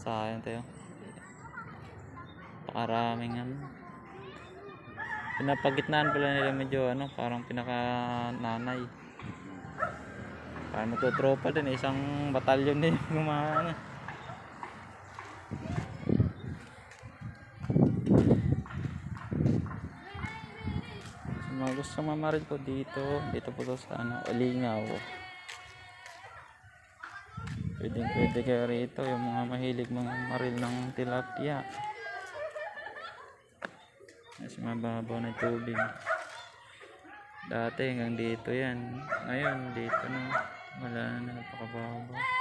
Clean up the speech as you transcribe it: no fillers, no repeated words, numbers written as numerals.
Sayang tayo. Pakaraming ano. Pinapagitnaan pala nila medyo ano, parang pinaka-nanay. Parang magtutropa din, isang batalyon din yung mga ano. So, mga gusto mamaril po dito po to sa ano, Alingaw. Pwede kayo rito, yung mga mahilig mga maril ng tilapia. Mas mababaw na tubig. Dati hanggang dito yan. Ngayon dito na. Wala na, napakababaw.